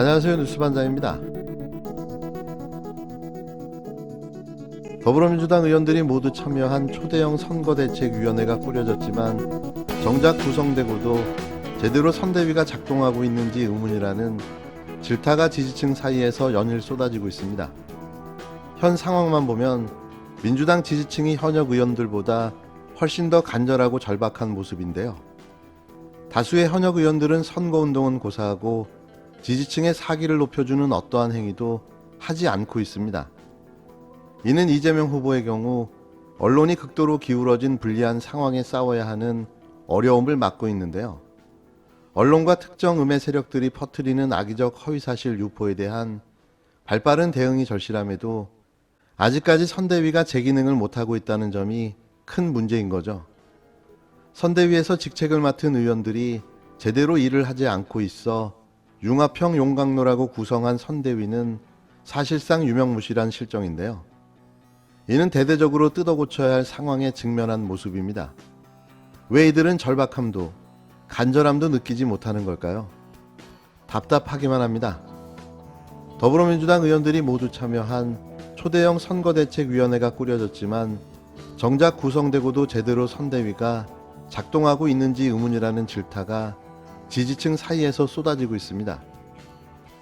안녕하세요, 뉴스반장입니다. 더불어민주당 의원들이 모두 참여한 초대형 선거대책위원회가 꾸려졌지만 정작 구성되고도 제대로 선대위가 작동하고 있는지 의문이라는 질타가 지지층 사이에서 연일 쏟아지고 있습니다. 현 상황만 보면 민주당 지지층이 현역 의원들보다 훨씬 더 간절하고 절박한 모습인데요. 다수의 현역 의원들은 선거운동은 고사하고 지지층의 사기를 높여주는 어떠한 행위도 하지 않고 있습니다. 이는 이재명 후보의 경우 언론이 극도로 기울어진 불리한 상황에 싸워야 하는 어려움을 맞고 있는데요. 언론과 특정 음해 세력들이 퍼뜨리는 악의적 허위사실 유포에 대한 발빠른 대응이 절실함에도 아직까지 선대위가 제 기능을 못하고 있다는 점이 큰 문제인 거죠. 선대위에서 직책을 맡은 의원들이 제대로 일을 하지 않고 있어 융합형 용광로라고 구성한 선대위는 사실상 유명무실한 실정인데요. 이는 대대적으로 뜯어고쳐야 할 상황에 직면한 모습입니다. 왜 이들은 절박함도 간절함도 느끼지 못하는 걸까요? 답답하기만 합니다. 더불어민주당 의원들이 모두 참여한 초대형 선거대책위원회가 꾸려졌지만 정작 구성되고도 제대로 선대위가 작동하고 있는지 의문이라는 질타가 지지층 사이에서 쏟아지고 있습니다.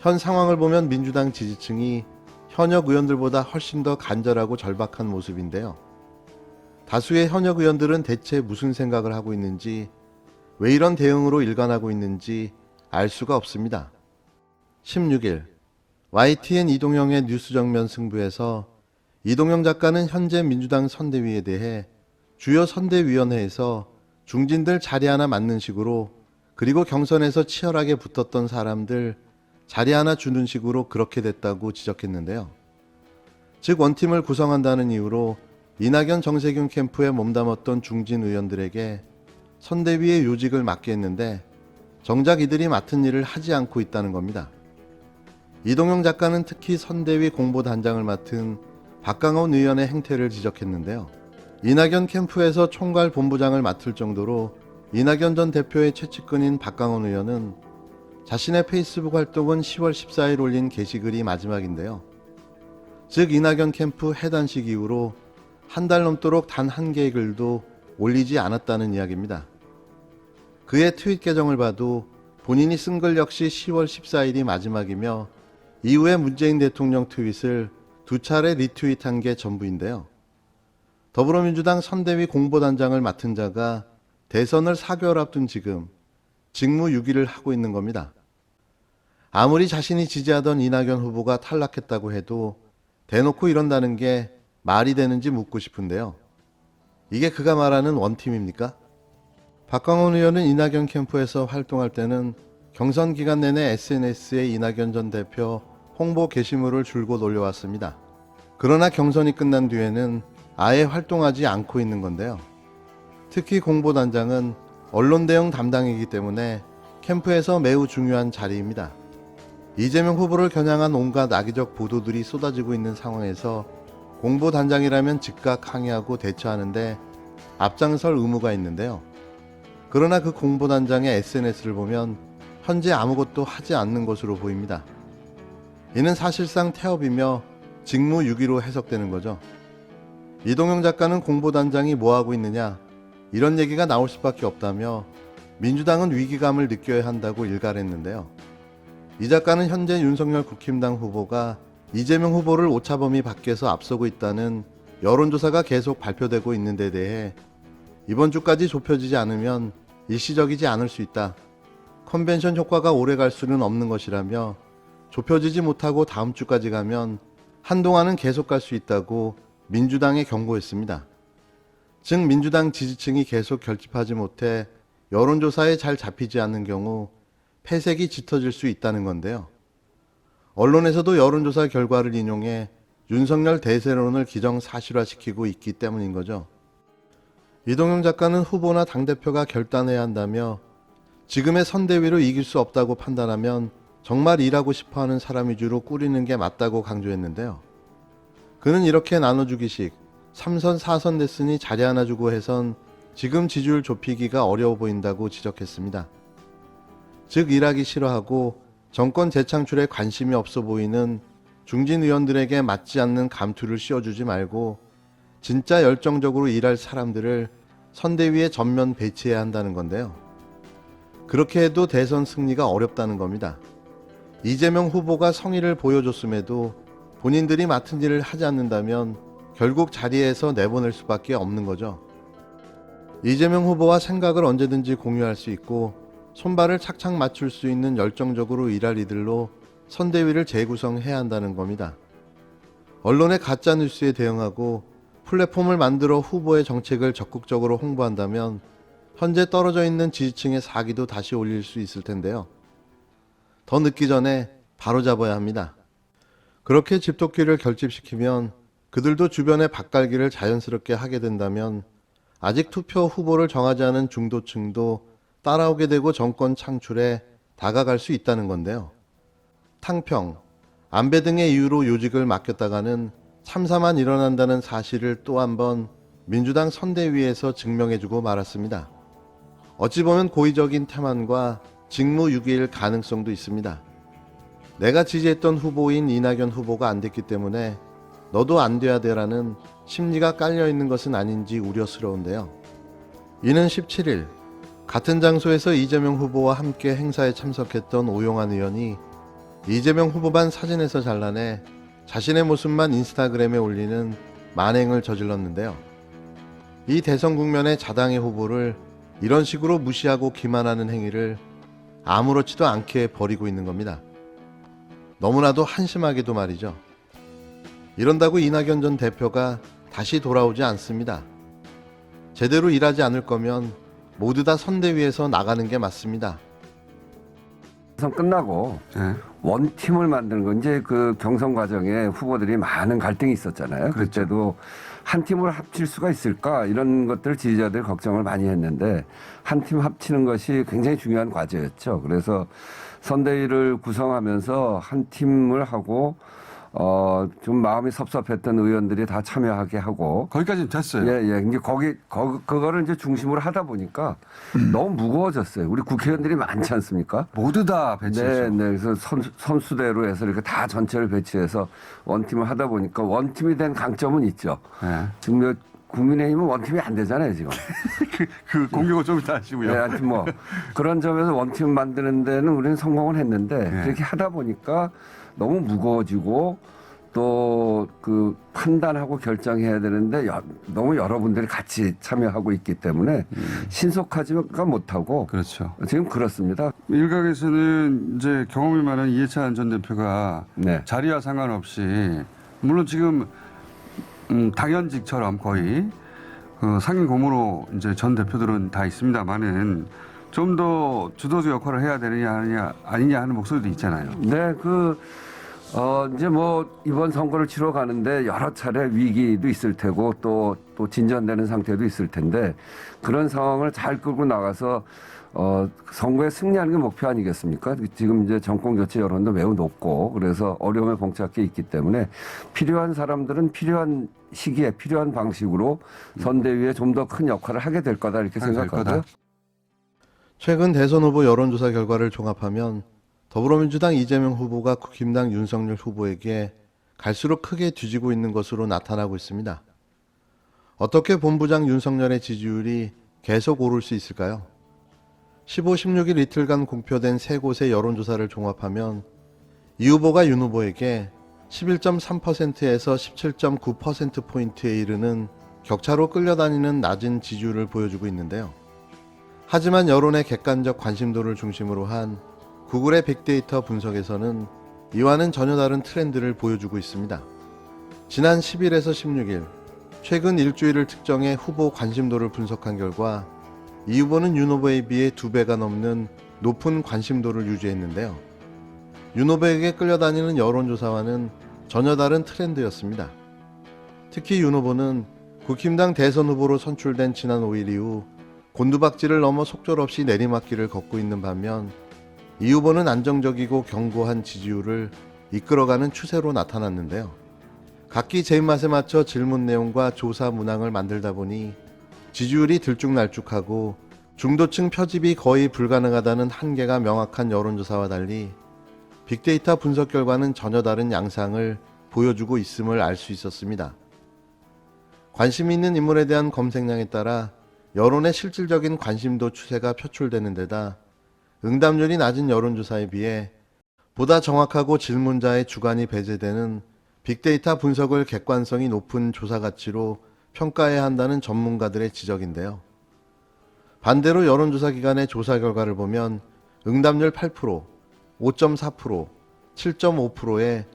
현 상황을 보면 민주당 지지층이 현역 의원들보다 훨씬 더 간절하고 절박한 모습인데요. 다수의 현역 의원들은 대체 무슨 생각을 하고 있는지, 왜 이런 대응으로 일관하고 있는지 알 수가 없습니다. 16일 YTN 이동영의 뉴스정면 승부에서 이동영 작가는 현재 민주당 선대위에 대해 주요 선대위원회에서 중진들 자리 하나 맡는 식으로, 그리고 경선에서 치열하게 붙었던 사람들 자리 하나 주는 식으로 그렇게 됐다고 지적했는데요. 즉 원팀을 구성한다는 이유로 이낙연 정세균 캠프에 몸담았던 중진 의원들에게 선대위의 요직을 맡게 했는데 정작 이들이 맡은 일을 하지 않고 있다는 겁니다. 이동영 작가는 특히 선대위 공보단장을 맡은 박강원 의원의 행태를 지적했는데요. 이낙연 캠프에서 총괄 본부장을 맡을 정도로 이낙연 전 대표의 최측근인 박강원 의원은 자신의 페이스북 활동은 10월 14일 올린 게시글이 마지막인데요. 즉 이낙연 캠프 해단식 이후로 한 달 넘도록 단 한 개의 글도 올리지 않았다는 이야기입니다. 그의 트윗 계정을 봐도 본인이 쓴 글 역시 10월 14일이 마지막이며 이후에 문재인 대통령 트윗을 2차례 리트윗한 게 전부인데요. 더불어민주당 선대위 공보단장을 맡은 자가 대선을 4개월 앞둔 지금 직무유기를 하고 있는 겁니다. 아무리 자신이 지지하던 이낙연 후보가 탈락했다고 해도 대놓고 이런다는 게 말이 되는지 묻고 싶은데요. 이게 그가 말하는 원팀입니까? 박광원 의원은 이낙연 캠프에서 활동할 때는 경선 기간 내내 SNS에 이낙연 전 대표 홍보 게시물을 줄곧 올려왔습니다. 그러나 경선이 끝난 뒤에는 아예 활동하지 않고 있는 건데요. 특히 공보단장은 언론 대응 담당이기 때문에 캠프에서 매우 중요한 자리입니다. 이재명 후보를 겨냥한 온갖 악의적 보도들이 쏟아지고 있는 상황에서 공보단장이라면 즉각 항의하고 대처하는데 앞장설 의무가 있는데요. 그러나 그 공보단장의 SNS를 보면 현재 아무것도 하지 않는 것으로 보입니다. 이는 사실상 태업이며 직무유기로 해석되는 거죠. 이동영 작가는 공보단장이 뭐하고 있느냐, 이런 얘기가 나올 수밖에 없다며 민주당은 위기감을 느껴야 한다고 일갈했는데요. 이 작가는 현재 윤석열 국힘당 후보가 이재명 후보를 오차범위 밖에서 앞서고 있다는 여론조사가 계속 발표되고 있는 데 대해 이번 주까지 좁혀지지 않으면 일시적이지 않을 수 있다. 컨벤션 효과가 오래 갈 수는 없는 것이라며 좁혀지지 못하고 다음 주까지 가면 한동안은 계속 갈 수 있다고 민주당에 경고했습니다. 즉 민주당 지지층이 계속 결집하지 못해 여론조사에 잘 잡히지 않는 경우 패색이 짙어질 수 있다는 건데요. 언론에서도 여론조사 결과를 인용해 윤석열 대세론을 기정사실화시키고 있기 때문인 거죠. 이동영 작가는 후보나 당대표가 결단해야 한다며 지금의 선대위로 이길 수 없다고 판단하면 정말 일하고 싶어하는 사람 위주로 꾸리는 게 맞다고 강조했는데요. 그는 이렇게 나눠주기식 3선 4선 됐으니 자리 하나 주고 해선 지금 지지율 좁히기가 어려워 보인다고 지적했습니다. 즉 일하기 싫어하고 정권 재창출에 관심이 없어 보이는 중진 의원들에게 맞지 않는 감투를 씌워주지 말고 진짜 열정적으로 일할 사람들을 선대위에 전면 배치해야 한다는 건데요. 그렇게 해도 대선 승리가 어렵다는 겁니다. 이재명 후보가 성의를 보여줬음에도 본인들이 맡은 일을 하지 않는다면 결국 자리에서 내보낼 수밖에 없는 거죠. 이재명 후보와 생각을 언제든지 공유할 수 있고 손발을 착착 맞출 수 있는 열정적으로 일할 이들로 선대위를 재구성해야 한다는 겁니다. 언론의 가짜뉴스에 대응하고 플랫폼을 만들어 후보의 정책을 적극적으로 홍보한다면 현재 떨어져 있는 지지층의 사기도 다시 올릴 수 있을 텐데요. 더 늦기 전에 바로잡아야 합니다. 그렇게 집토끼를 결집시키면 그들도 주변의 밭갈기를 자연스럽게 하게 된다면 아직 투표 후보를 정하지 않은 중도층도 따라오게 되고 정권 창출에 다가갈 수 있다는 건데요. 탕평, 안배 등의 이유로 요직을 맡겼다가는 참사만 일어난다는 사실을 또 한 번 민주당 선대위에서 증명해주고 말았습니다. 어찌 보면 고의적인 태만과 직무유기일 가능성도 있습니다. 내가 지지했던 후보인 이낙연 후보가 안 됐기 때문에 너도 안 돼야 돼라는 심리가 깔려있는 것은 아닌지 우려스러운데요. 이는 17일 같은 장소에서 이재명 후보와 함께 행사에 참석했던 오용환 의원이 이재명 후보반 사진에서 잘라내 자신의 모습만 인스타그램에 올리는 만행을 저질렀는데요. 이 대선 국면의 자당의 후보를 이런 식으로 무시하고 기만하는 행위를 아무렇지도 않게 벌이고 있는 겁니다. 너무나도 한심하게도 말이죠. 이런다고 이낙연 전 대표가 다시 돌아오지 않습니다. 제대로 일하지 않을 거면 모두 다 선대위에서 나가는 게 맞습니다. 경선 끝나고 원팀을 만드는 건 이제 그 경선 과정에 후보들이 많은 갈등이 있었잖아요. 그렇죠. 그때도 한 팀을 합칠 수가 있을까 이런 것들 지지자들 걱정을 많이 했는데 한 팀 합치는 것이 굉장히 중요한 과제였죠. 그래서 선대위를 구성하면서 한 팀을 하고 좀 마음이 섭섭했던 의원들이 다 참여하게 하고 거기까지는 됐어요. 예. 이제 그거를 이제 중심으로 하다 보니까 너무 무거워졌어요. 우리 국회의원들이 많지 않습니까? 모두 다 배치했죠. 네. 그래서 선수대로 해서 이렇게 다 전체를 배치해서 원팀을 하다 보니까 원팀이 된 강점은 있죠. 네. 지금 국민의힘은 원팀이 안 되잖아요, 지금. 그 공격을 좀 이따 하시고요. 네, 하여튼 뭐 그런 점에서 원팀 만드는 데는 우리는 성공을 했는데 그렇게 하다 보니까 너무 무거워지고 또 그 판단하고 결정해야 되는데 너무 여러분들이 같이 참여하고 있기 때문에 신속하지가 못하고 그렇죠. 지금 그렇습니다. 일각에서는 이제 경험이 많은 이해찬 전 대표가 네. 자리와 상관없이 물론 지금 당연직처럼 거의 상임 고무로 이제 전 대표들은 다 있습니다만은 좀 더 주도적 역할을 해야 되느냐 아니냐 하는 목소리도 있잖아요. 네, 이제 뭐 이번 선거를 치러 가는데 여러 차례 위기도 있을 테고 또 진전되는 상태도 있을 텐데 그런 상황을 잘 끌고 나가서 선거에 승리하는 게 목표 아니겠습니까? 지금 이제 정권 교체 여론도 매우 높고 그래서 어려움에 봉착해 있기 때문에 필요한 사람들은 필요한 시기에 필요한 방식으로 선대위에 좀 더 큰 역할을 하게 될 거다 이렇게 생각하고요. 최근 대선 후보 여론조사 결과를 종합하면 더불어민주당 이재명 후보가 국힘당 윤석열 후보에게 갈수록 크게 뒤지고 있는 것으로 나타나고 있습니다. 어떻게 본부장 윤석열의 지지율이 계속 오를 수 있을까요? 15, 16일 이틀간 공표된 세 곳의 여론조사를 종합하면 이 후보가 윤 후보에게 11.3%에서 17.9%포인트에 이르는 격차로 끌려다니는 낮은 지지율을 보여주고 있는데요. 하지만 여론의 객관적 관심도를 중심으로 한 구글의 빅데이터 분석에서는 이와는 전혀 다른 트렌드를 보여주고 있습니다. 지난 10일에서 16일, 최근 일주일을 특정해 후보 관심도를 분석한 결과 이 후보는 윤 후보에 비해 2배가 넘는 높은 관심도를 유지했는데요. 윤 후보에게 끌려다니는 여론조사와는 전혀 다른 트렌드였습니다. 특히 윤 후보는 국힘당 대선 후보로 선출된 지난 5일 이후 곤두박질을 넘어 속절없이 내리막길을 걷고 있는 반면 이 후보는 안정적이고 견고한 지지율을 이끌어가는 추세로 나타났는데요. 각기 제 입맛에 맞춰 질문 내용과 조사 문항을 만들다 보니 지지율이 들쭉날쭉하고 중도층 표집이 거의 불가능하다는 한계가 명확한 여론조사와 달리 빅데이터 분석 결과는 전혀 다른 양상을 보여주고 있음을 알 수 있었습니다. 관심 있는 인물에 대한 검색량에 따라 여론의 실질적인 관심도 추세가 표출되는 데다 응답률이 낮은 여론조사에 비해 보다 정확하고 질문자의 주관이 배제되는 빅데이터 분석을 객관성이 높은 조사 가치로 평가해야 한다는 전문가들의 지적인데요. 반대로 여론조사 기관의 조사 결과를 보면 응답률 8%, 5.4%, 7.5%에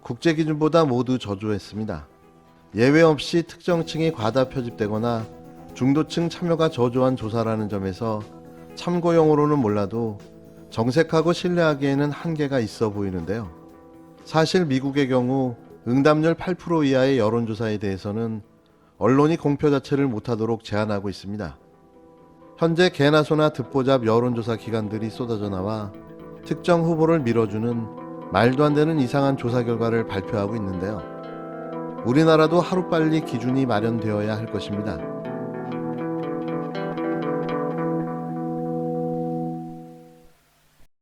국제 기준보다 모두 저조했습니다. 예외 없이 특정층이 과다 표집되거나 중도층 참여가 저조한 조사라는 점에서 참고용으로는 몰라도 정색하고 신뢰하기에는 한계가 있어 보이는데요. 사실 미국의 경우 응답률 8% 이하의 여론조사에 대해서는 언론이 공표 자체를 못하도록 제한하고 있습니다. 현재 개나 소나 듣보잡 여론조사 기관들이 쏟아져 나와 특정 후보를 밀어주는 말도 안 되는 이상한 조사 결과를 발표하고 있는데요. 우리나라도 하루빨리 기준이 마련되어야 할 것입니다.